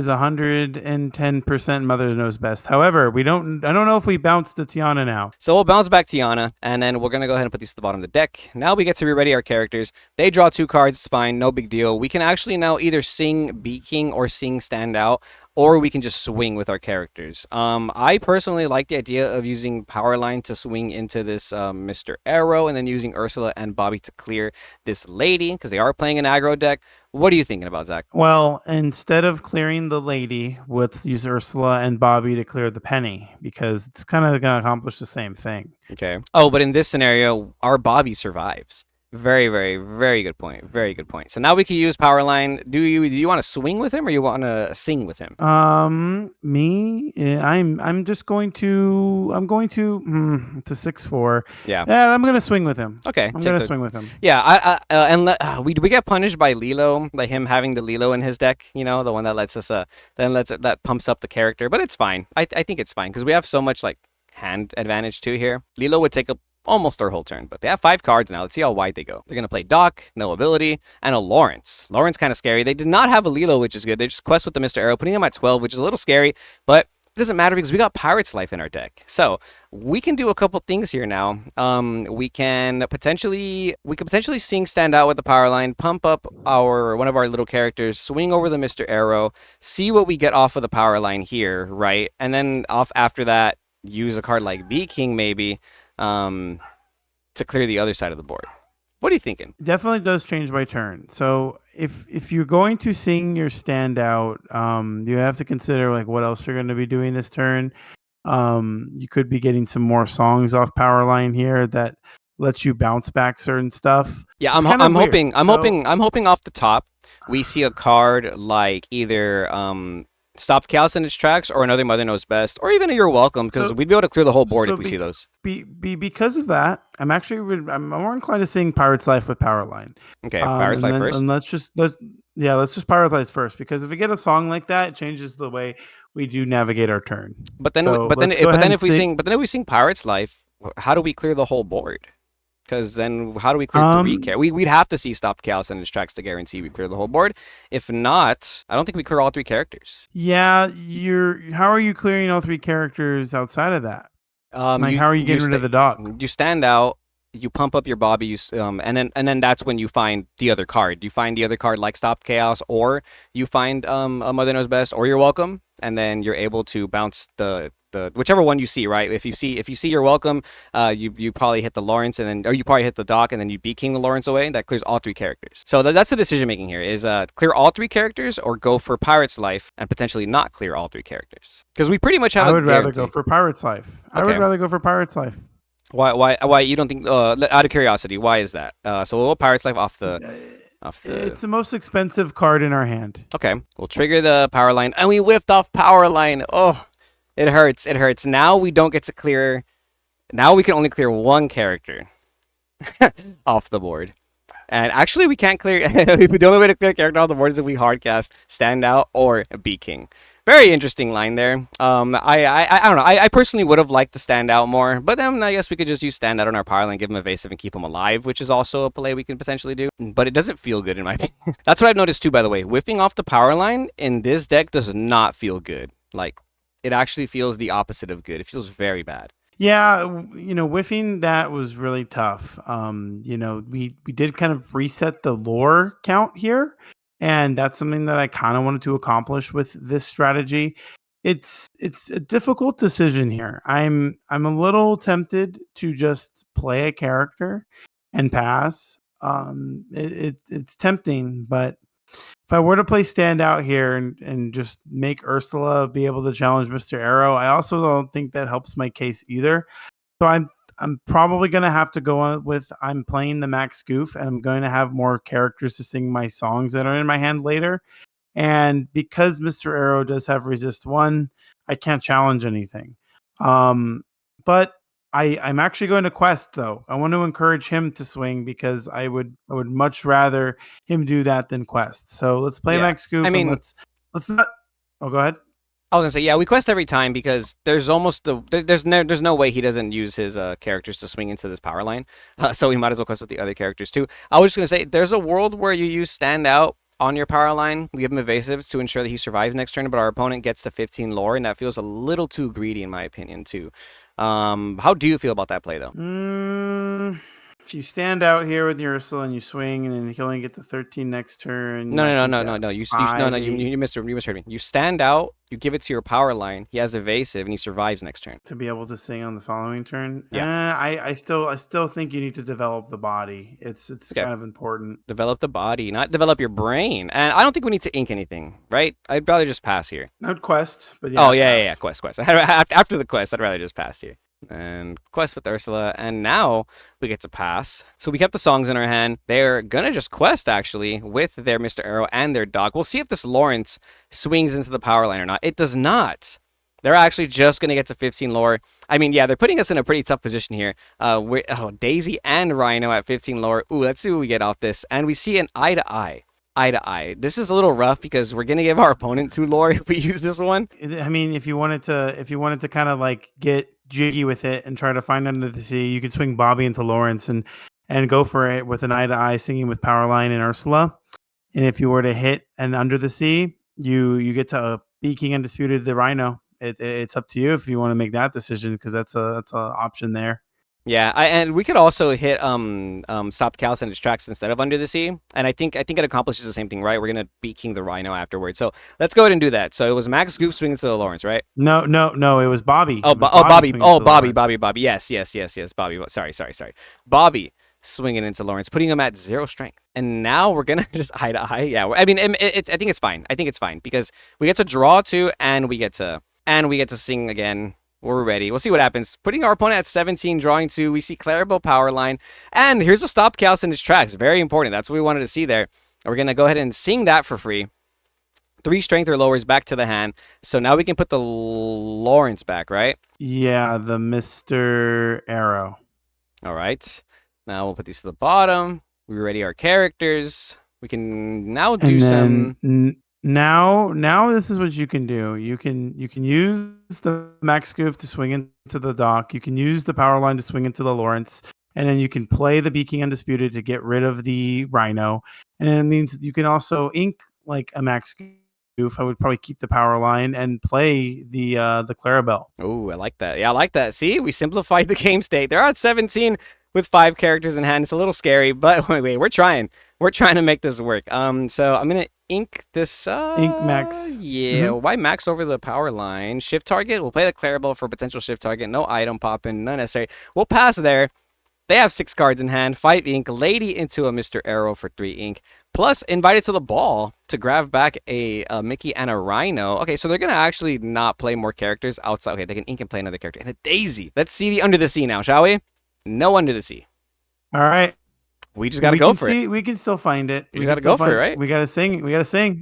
110% Mother Knows Best. However, I don't know if we bounce the Tiana now. So we'll bounce back Tiana, and then we're gonna go ahead and put these at the bottom of the deck. Now we get to re-ready our characters. They draw 2 cards, it's fine, no big deal. We can actually now either sing Beat King or sing Stand Out, or we can just swing with our characters. I personally like the idea of using Powerline to swing into this Mr. Arrow, and then using Ursula and Bobby to clear this lady, because they are playing an aggro deck. What are you thinking about, Zach? Well, instead of clearing the lady, let's use Ursula and Bobby to clear the penny, because it's kind of going to accomplish the same thing. Okay. Oh, but in this scenario, our Bobby survives. Very, very, very good point. Very good point. So now we can use Powerline. Do you want to swing with him, or you want to sing with him? Me, I'm just going to it's a 6/4. Yeah. I'm gonna swing with him. Okay. I'm gonna swing with him. Yeah. We get punished by Lilo, like him having the Lilo in his deck. The one that lets us that pumps up the character. But it's fine. I think it's fine because we have so much like hand advantage too here. Lilo would take up almost their whole turn, but they have 5 cards now. Let's see how wide they go. They're going to play Doc, no ability, and a Lawrence. Lawrence kind of scary. They did not have a Lilo, which is good. They just quest with the Mr. Arrow, putting them at 12, which is a little scary, but it doesn't matter because we got Pirate's Life in our deck. So we can do a couple things here now. We can potentially sing Stand Out with the power line, pump up one of our little characters, swing over the Mr. Arrow, see what we get off of the power line here, right? And then after that, use a card like Beat King maybe, to clear the other side of the board. What are you thinking? Definitely does change my turn. So if you're going to sing your Standout, you have to consider like what else you're going to be doing this turn. You could be getting some more songs off Powerline here that lets you bounce back certain stuff. Yeah, I'm hoping off the top we see a card like either Stopped Chaos in its tracks, or another Mother Knows Best, or even a You're Welcome, because we'd be able to clear the whole board if we see those. Because of that, I'm more inclined to sing Pirate's Life with Powerline. Okay, Pirate's Life first. And let's just Pirate's Life first, because if we get a song like that, it changes the way we do navigate our turn. But then if we sing Pirate's Life, how do we clear the whole board? Because then how do we clear 3 characters? We'd have to see Stop Chaos in its tracks to guarantee we clear the whole board. If not, I don't think we clear all 3 characters. Yeah, how are you clearing all 3 characters outside of that? How are you getting rid of the dog? You Stand Out, you pump up your Bobby, and then that's when you find the other card. You find the other card like Stop Chaos, or you find a Mother Knows Best, or You're Welcome, and then you're able to bounce the whichever one you see, right? If you see You're Welcome, you probably hit the Lawrence, or you probably hit the Doc, and then you Beat King the Lawrence away. That clears all 3 characters. So that's the decision making here: is clear all 3 characters, or go for Pirate's Life and potentially not clear all 3 characters. Because we pretty much have. I would rather go for Pirate's Life. Okay. I would rather go for Pirate's Life. Why you don't think? Out of curiosity, why is that? So we'll Pirate's Life off the. It's the most expensive card in our hand. Okay, we'll trigger the power line, and we whiffed off power line. Oh, it hurts. It hurts. Now we don't get to clear. Now we can only clear 1 character off the board. And actually, we can't clear. The only way to clear character on the board is if we hardcast Standout or Be King. Very interesting line there. I don't know. I personally would have liked the Standout more, but I guess we could just use Standout on our power line, give him evasive, and keep him alive, which is also a play we can potentially do. But it doesn't feel good in my opinion. That's what I've noticed too, by the way. Whiffing off the power line in this deck does not feel good. Like, it actually feels the opposite of good. It feels very bad. Yeah, whiffing that was really tough. We did kind of reset the lore count here, and that's something that I kind of wanted to accomplish with this strategy. It's a difficult decision here. I'm a little tempted to just play a character and pass. It's tempting, but if I were to play standout here and just make Ursula be able to challenge Mr. Arrow, I also don't think that helps my case either. So I'm probably gonna have to go on with I'm playing the Max Goof, and I'm going to have more characters to sing my songs that are in my hand later. And because Mr. Arrow does have resist 1, I can't challenge anything. But I'm actually going to quest though. I want to encourage him to swing because I would much rather him do that than quest. So let's play Yeah. Max Goof I mean, and let's not. Oh, go ahead. I was gonna say, yeah, we quest every time because there's almost there's no way he doesn't use his characters to swing into this power line, so we might as well quest with the other characters too. I was just gonna say, there's a world where you use standout on your power line, give him evasives to ensure that he survives next turn, but our opponent gets to 15 lore, and that feels a little too greedy in my opinion too. How do you feel about that play though? If you stand out here with your Ursula and you swing, and then he'll only get to 13 next turn. No, like no, he's no, no, no, got no. You 5, no, you 8 you misheard me. You stand out, you give it to your power line. He has evasive, and he survives next turn. to be able to sing on the following turn. Yeah. I still think you need to develop the body. It's Okay. kind of important. Develop the body, not develop your brain. And I don't think we need to ink anything, right? I'd rather just pass here. Not quest, but yeah. Oh, yeah. Quest. After the quest, I'd rather just pass here. And quest with Ursula. And now we get to pass. So we kept the songs in our hand. They're going to just quest, actually, with their Mr. Arrow and their dog. We'll see if this Lawrence swings into the power line or not. It does not. They're actually just going to get to 15 lore. I mean, yeah, they're putting us in a pretty tough position here. Daisy and Rhino at 15 lore. Ooh, let's see what we get off this. And we see an eye to eye. Eye to eye. This is a little rough because we're going to give our opponent 2 lore if we use this one. I mean, if you wanted to kind of like get jiggy with it and try to find under the sea, you could swing Bobby into Lawrence and go for it with an eye to eye singing with Powerline and Ursula. And if you were to hit an under the sea, you get to be King Undisputed the Rhino. It's up to you if you want to make that decision because that's a option there. Yeah, and we could also hit stop the Callus in its tracks instead of under the sea, and I think it accomplishes the same thing, right? We're gonna beat King the Rhino afterwards, so let's go ahead and do that. So it was Max Goof swinging to the Lawrence, right? No, it was Bobby. Bobby. Bobby. Yes. Bobby. Sorry. Bobby swinging into Lawrence, putting him at 0 strength, and now we're gonna just eye to eye. Yeah, I mean, I think it's fine. I think it's fine because we get to draw 2, and we get to sing again. We're ready. We'll see what happens. Putting our opponent at 17, drawing 2. We see Clarabelle power line. And here's a stop Callus in his tracks. Very important. That's what we wanted to see there. We're going to go ahead and sing that for free. 3 strength or lowers back to the hand. So now we can put the Lawrence back, right? Yeah, the Mr. Arrow. All right. Now we'll put these to the bottom. We ready our characters. We can now do some... Now this is what you can do. You can use the Max Goof to swing into the dock. You can use the power line to swing into the Lawrence, and then you can play the Be King Undisputed to get rid of the Rhino. And it means you can also ink like a Max Goof. I would probably keep the power line and play the Clarabelle. Oh, I like that. Yeah, I like that. See, we simplified the game state. They're at 17 with 5 characters in hand. It's a little scary, but wait, we're trying. We're trying to make this work. So I'm gonna ink this. Ink Max. Yeah. Why Max over the power line? Shift target. We'll play the Clarabelle for potential shift target. No item popping. Not necessary. We'll pass there. They have 6 cards in hand. 5 ink. Lady into a Mr. Arrow for 3 ink. Plus invited to the ball to grab back a Mickey and a Rhino. Okay, so they're gonna actually not play more characters outside. Okay, they can ink and play another character and a Daisy. Let's see the under the sea now, shall we? No under the sea. All right. We just got to go for it. We can still find it. We just got to go for it, right? We got to sing.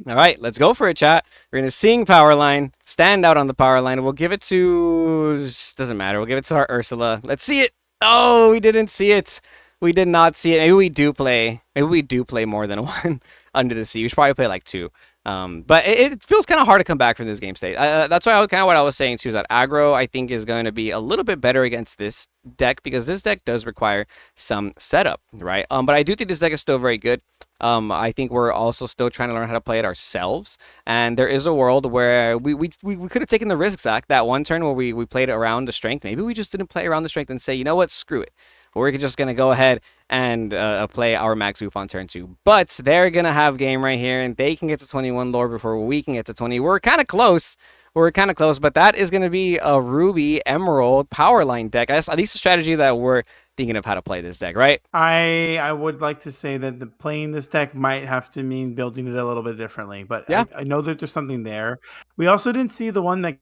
All right, let's go for it, chat. We're going to sing power line, stand out on the power line. We'll give it to... Doesn't matter. We'll give it to our Ursula. Let's see it. Oh, we didn't see it. We did not see it. Maybe we do play. Maybe we do play more than one Under the Sea. We should probably play like two. But it feels kind of hard to come back from this game state. That's why kind of what I was saying too is that aggro I think is going to be a little bit better against this deck because this deck does require some setup, right? But I do think this deck is still very good. I think we're also still trying to learn how to play it ourselves, and there is a world where we could have taken the risk, Zach, that one turn where we played around the strength. Maybe we just didn't play around the strength and say, you know what, screw it. We're just going to go ahead and play our Max Oof on turn 2. But they're going to have game right here, and they can get to 21 lore before we can get to 20. We're kind of close. But that is going to be a Ruby Emerald Powerline deck. At least a strategy that we're thinking of how to play this deck, right? I would like to say that playing this deck might have to mean building it a little bit differently, but Yeah. I know that there's something there. We also didn't see the one that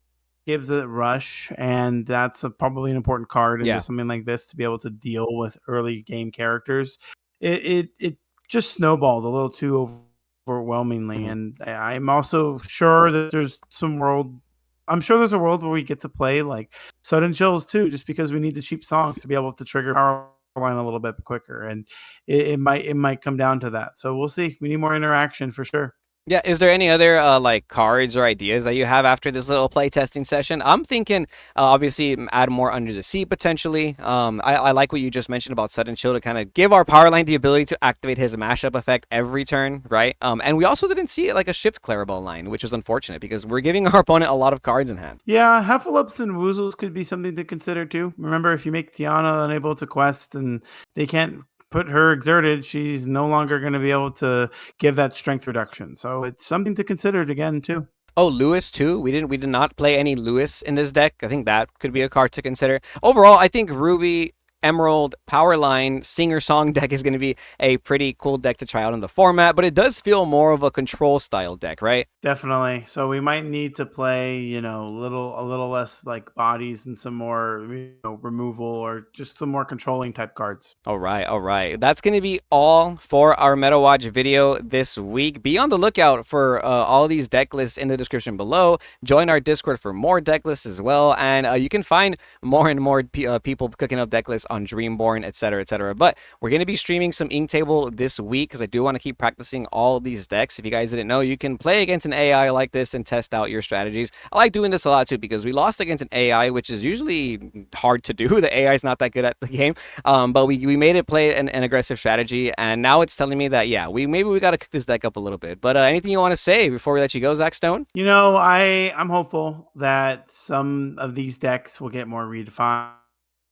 gives it rush, and that's probably an important card into Yeah. something like this to be able to deal with early game characters. It just snowballed a little too overwhelmingly, and I'm also sure that there's some world. I'm sure there's a world where we get to play like Sudden Chills too, just because we need the cheap songs to be able to trigger power line a little bit quicker, and it might come down to that. So we'll see. We need more interaction for sure. Yeah, is there any other like cards or ideas that you have after this little play testing session? I'm thinking obviously add more Under the Sea potentially. I like what you just mentioned about Sudden Chill to kind of give our power line the ability to activate his mashup effect every turn, right? And we also didn't see it like a Shift Clarabelle line, which was unfortunate because we're giving our opponent a lot of cards in hand. Yeah, Heffalumps and Woozles could be something to consider too. Remember, if you make Tiana unable to quest and they can't put her exerted, she's no longer going to be able to give that strength reduction. So it's something to consider again too. Oh, Lewis too. We did not play any Lewis in this deck. I think that could be a card to consider. Overall, I think Ruby Emerald Powerline Singer Song deck is going to be a pretty cool deck to try out in the format, but it does feel more of a control style deck, right? Definitely. So we might need to play, a little less like bodies and some more, removal or just some more controlling type cards. All right, all right. That's going to be all for our Meta Watch video this week. Be on the lookout for all these deck lists in the description below. Join our Discord for more deck lists as well, and you can find more and more people cooking up deck lists on Dreamborn, etc., etc. But we're going to be streaming some Inktable this week because I do want to keep practicing all these decks. If you guys didn't know, you can play against an AI like this and test out your strategies. I like doing this a lot too because we lost against an AI, which is usually hard to do. The AI is not that good at the game, but we made it play an aggressive strategy, and now it's telling me that yeah, maybe we got to cook this deck up a little bit. But anything you want to say before we let you go, Zach Stone? I'm hopeful that some of these decks will get more redefined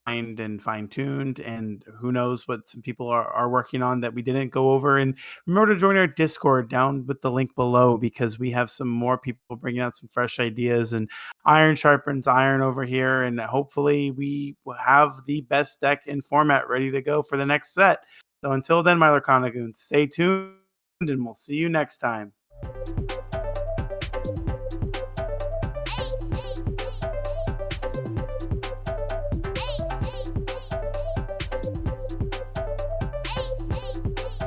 and fine-tuned, and who knows what some people are working on that we didn't go over. And remember to join our Discord down with the link below, because we have some more people bringing out some fresh ideas, and iron sharpens iron over here, and hopefully we will have the best deck in format ready to go for the next set. So until then, my Lorcana Goons, stay tuned and we'll see you next time.